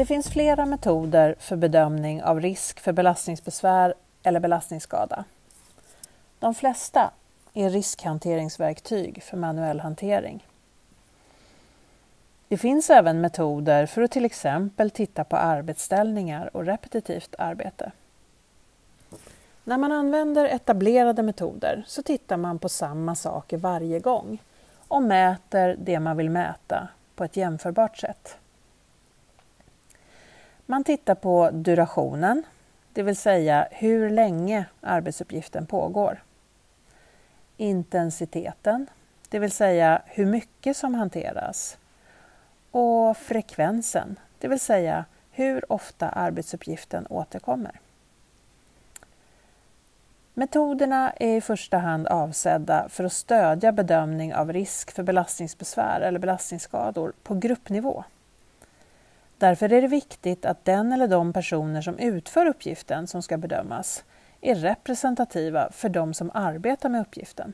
Det finns flera metoder för bedömning av risk för belastningsbesvär eller belastningsskada. De flesta är riskhanteringsverktyg för manuell hantering. Det finns även metoder för att till exempel titta på arbetsställningar och repetitivt arbete. När man använder etablerade metoder så tittar man på samma saker varje gång och mäter det man vill mäta på ett jämförbart sätt. Man tittar på durationen, det vill säga hur länge arbetsuppgiften pågår. Intensiteten, det vill säga hur mycket som hanteras. Och frekvensen, det vill säga hur ofta arbetsuppgiften återkommer. Metoderna är i första hand avsedda för att stödja bedömning av risk för belastningsbesvär eller belastningsskador på gruppnivå. Därför är det viktigt att den eller de personer som utför uppgiften som ska bedömas är representativa för de som arbetar med uppgiften.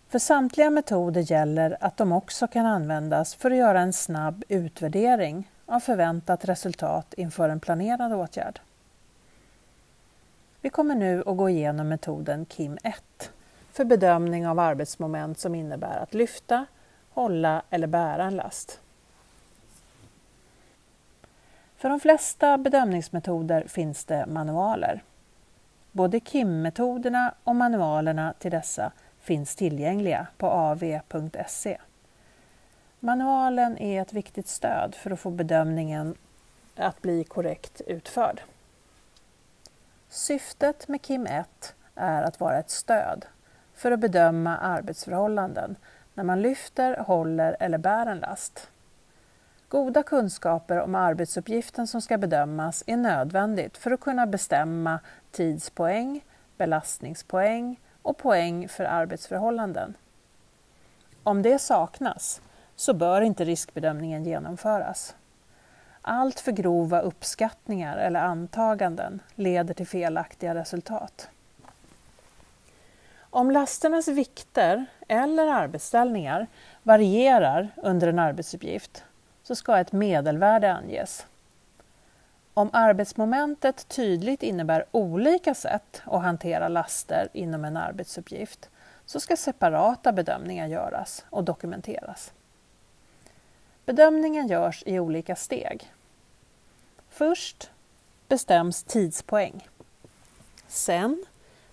För samtliga metoder gäller att de också kan användas för att göra en snabb utvärdering av förväntat resultat inför en planerad åtgärd. Vi kommer nu att gå igenom metoden KIM-1 för bedömning av arbetsmoment som innebär att lyfta, hålla eller bära en last. För de flesta bedömningsmetoder finns det manualer. Både KIM-metoderna och manualerna till dessa finns tillgängliga på av.se. Manualen är ett viktigt stöd för att få bedömningen att bli korrekt utförd. Syftet med KIM-1 är att vara ett stöd för att bedöma arbetsförhållanden när man lyfter, håller eller bär en last. Goda kunskaper om arbetsuppgiften som ska bedömas är nödvändigt för att kunna bestämma tidspoäng, belastningspoäng och poäng för arbetsförhållanden. Om det saknas så bör inte riskbedömningen genomföras. Allt för grova uppskattningar eller antaganden leder till felaktiga resultat. Om lasternas vikter eller arbetsställningar varierar under en arbetsuppgift så ska ett medelvärde anges. Om arbetsmomentet tydligt innebär olika sätt att hantera laster inom en arbetsuppgift så ska separata bedömningar göras och dokumenteras. Bedömningen görs i olika steg. Först bestäms tidspoäng. Sen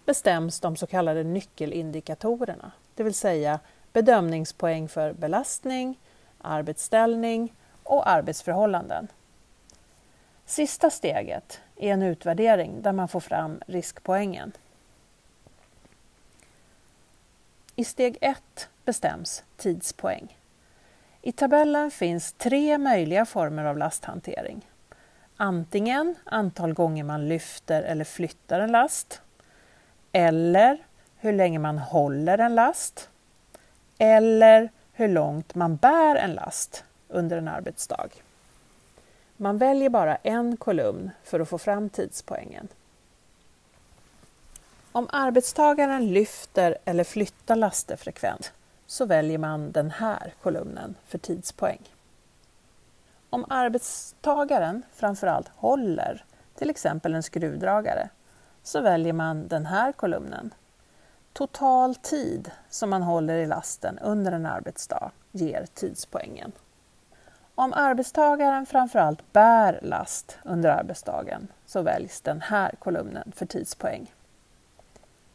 bestäms de så kallade nyckelindikatorerna, det vill säga bedömningspoäng för belastning, arbetsställning och arbetsförhållanden. Sista steget är en utvärdering där man får fram riskpoängen. I steg 1 bestäms tidspoäng. I tabellen finns 3 möjliga former av lasthantering. Antingen antal gånger man lyfter eller flyttar en last, eller hur länge man håller en last, eller hur långt man bär en last under en arbetsdag. Man väljer bara en kolumn för att få fram tidspoängen. Om arbetstagaren lyfter eller flyttar laster frekvent så väljer man den här kolumnen för tidspoäng. Om arbetstagaren framförallt håller till exempel en skruvdragare så väljer man den här kolumnen. Total tid som man håller i lasten under en arbetsdag ger tidspoängen. Om arbetstagaren framförallt bär last under arbetsdagen så väljs den här kolumnen för tidspoäng.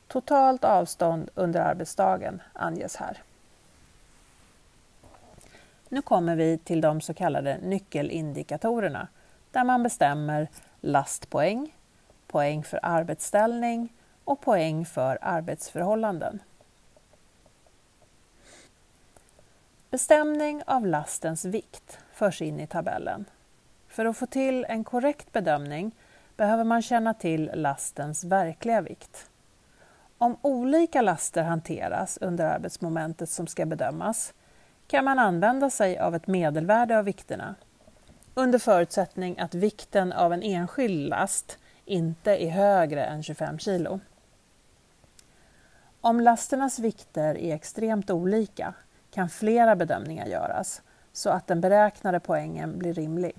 Totalt avstånd under arbetsdagen anges här. Nu kommer vi till de så kallade nyckelindikatorerna där man bestämmer lastpoäng, poäng för arbetsställning och poäng för arbetsförhållanden. Bestämning av lastens vikt förs in i tabellen. För att få till en korrekt bedömning behöver man känna till lastens verkliga vikt. Om olika laster hanteras under arbetsmomentet som ska bedömas kan man använda sig av ett medelvärde av vikterna under förutsättning att vikten av en enskild last inte är högre än 25 kilo. Om lasternas vikter är extremt olika kan flera bedömningar göras så att den beräknade poängen blir rimlig.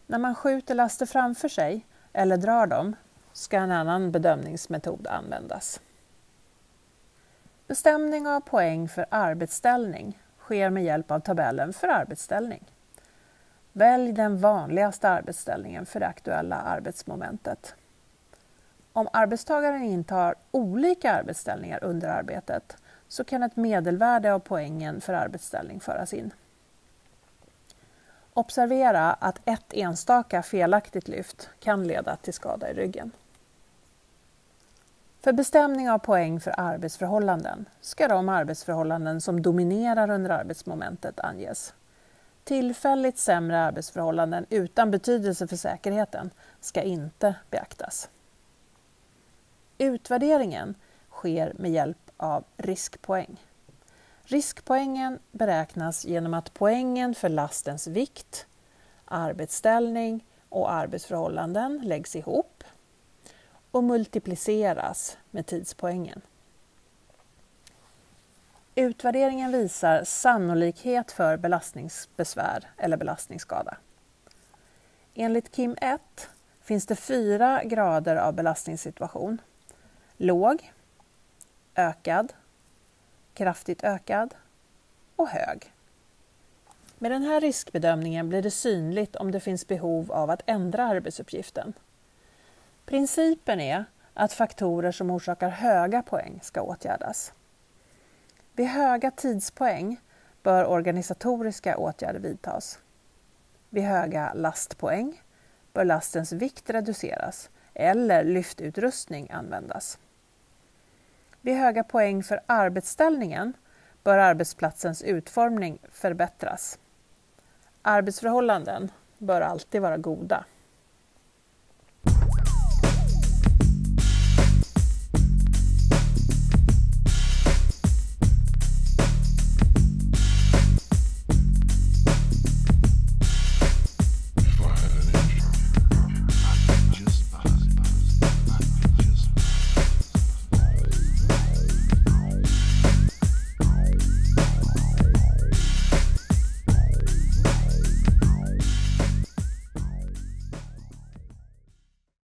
När man skjuter laster framför sig eller drar dem ska en annan bedömningsmetod användas. Bestämning av poäng för arbetsställning sker med hjälp av tabellen för arbetsställning. Välj den vanligaste arbetsställningen för det aktuella arbetsmomentet. Om arbetstagaren intar olika arbetsställningar under arbetet så kan ett medelvärde av poängen för arbetsställning föras in. Observera att ett enstaka felaktigt lyft kan leda till skada i ryggen. För bestämning av poäng för arbetsförhållanden ska de arbetsförhållanden som dominerar under arbetsmomentet anges. Tillfälligt sämre arbetsförhållanden utan betydelse för säkerheten ska inte beaktas. Utvärderingen sker med hjälp av riskpoäng. Riskpoängen beräknas genom att poängen för lastens vikt, arbetsställning och arbetsförhållanden läggs ihop och multipliceras med tidspoängen. Utvärderingen visar sannolikhet för belastningsbesvär eller belastningsskada. Enligt KIM 1 finns det 4 grader av belastningssituation. Låg, ökad, kraftigt ökad och hög. Med den här riskbedömningen blir det synligt om det finns behov av att ändra arbetsuppgiften. Principen är att faktorer som orsakar höga poäng ska åtgärdas. Vid höga tidspoäng bör organisatoriska åtgärder vidtas. Vid höga lastpoäng bör lastens vikt reduceras eller lyftutrustning användas. Vid höga poäng för arbetsställningen bör arbetsplatsens utformning förbättras. Arbetsförhållanden bör alltid vara goda.